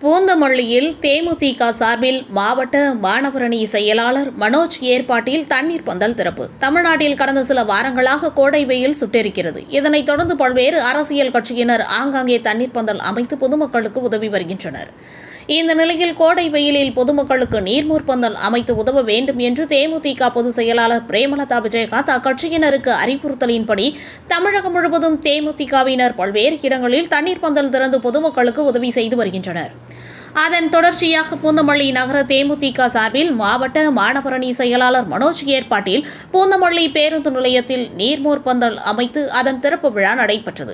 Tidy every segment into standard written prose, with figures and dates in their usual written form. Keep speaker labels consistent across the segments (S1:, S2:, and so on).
S1: பூந்தமல்லியில் தேமுதிக சார்பில் மாவட்ட மாணவரணி செயலாளர் மனோஜ் ஏற்பாட்டில் தண்ணீர் பந்தல் திறப்பு. தமிழ்நாட்டில் கடந்த சில வாரங்களாக கோடை வெயில் சுட்டெரிக்கிறது. இதனைத் தொடர்ந்து பல்வேறு அரசியல் கட்சியினர் ஆங்காங்கே தண்ணீர் பந்தல் அமைத்து பொதுமக்களுக்கு உதவி வருகின்றனர். இந்த நிலையில் கோடை வெயிலில் பொதுமக்களுக்கு நீர்மூர் பந்தல் அமைத்து உதவ வேண்டும் என்று தேமுதிக பொதுச் செயலாளர் பிரேமலதா விஜயகாந்த் அக்கட்சியினருக்கு அறிவுறுத்தலின்படி தமிழகம் முழுவதும் தேமுதிகவினர் பல்வேறு இடங்களில் தண்ணீர் பந்தல் திறந்து பொதுமக்களுக்கு உதவி செய்து வருகின்றனர். அதன் தொடர்ச்சியாக பூந்தமல்லி நகர தேமுதிக சார்பில் மாவட்ட மாணவரணி செயலாளர் மனோஜ் ஏற்பாட்டில் பூந்தமல்லி பேருந்து நிலையத்தில் நீர்மோர் பந்தல் அமைத்து அதன் திறப்பு விழா நடைபெற்றது.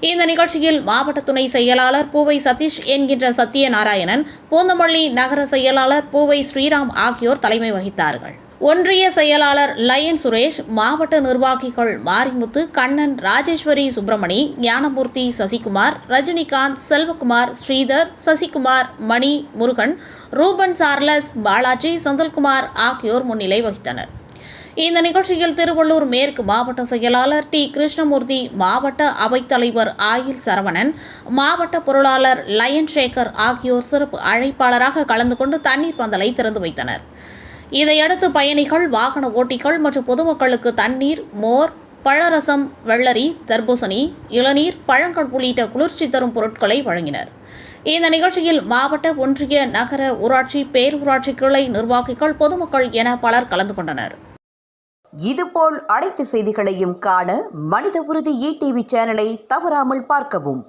S1: இந்த நிகழ்ச்சியில் மாவட்ட துணை செயலாளர் பூவை சதீஷ் என்கின்ற சத்யநாராயணன், பூந்தமல்லி நகர செயலாளர் பூவை ஸ்ரீராம் ஆகியோர் தலைமை வகித்தார்கள். ஒன்றிய செயலாளர் லயன் சுரேஷ், மாவட்ட நிர்வாகிகள் மாரிமுத்து, கண்ணன், ராஜேஸ்வரி சுப்பிரமணி, ஞானமூர்த்தி, சசிகுமார், ரஜினிகாந்த், செல்வகுமார், ஸ்ரீதர், சசிகுமார், மணி, முருகன், ரூபன், சார்லஸ், பாலாஜி, செந்தில்குமார் ஆகியோர் முன்னிலை வகித்தனர். இந்த நிகழ்ச்சியில் திருவள்ளூர் மேற்கு மாவட்ட செயலாளர் டி கிருஷ்ணமூர்த்தி, மாவட்ட அவைத்தலைவர் ஆயில் சரவணன், மாவட்ட பொருளாளர் லயன் சேகர் ஆகியோர் சிறப்பு அழைப்பாளராக கலந்து கொண்டு தண்ணீர் பந்தலை திறந்து வைத்தனர். இதையடுத்து பயணிகள், வாகன ஓட்டிகள் மற்றும் பொதுமக்களுக்கு தண்ணீர், மோர், பழரசம், வெள்ளரி, தர்பூசணி, இளநீர், பழங்கள் உள்ளிட்ட குளிர்ச்சி தரும் பொருட்களை வழங்கினர். இந்த நிகழ்ச்சியில் மாவட்ட, ஒன்றிய, நகர, ஊராட்சி, பேரூராட்சி கிளை நிர்வாகிகள், பொதுமக்கள் என பலர் கலந்து கொண்டனர்.
S2: இதுபோல் அனைத்து செய்திகளையும் காண மனித உறுதி ETV சேனலை தவறாமல் பார்க்கவும்.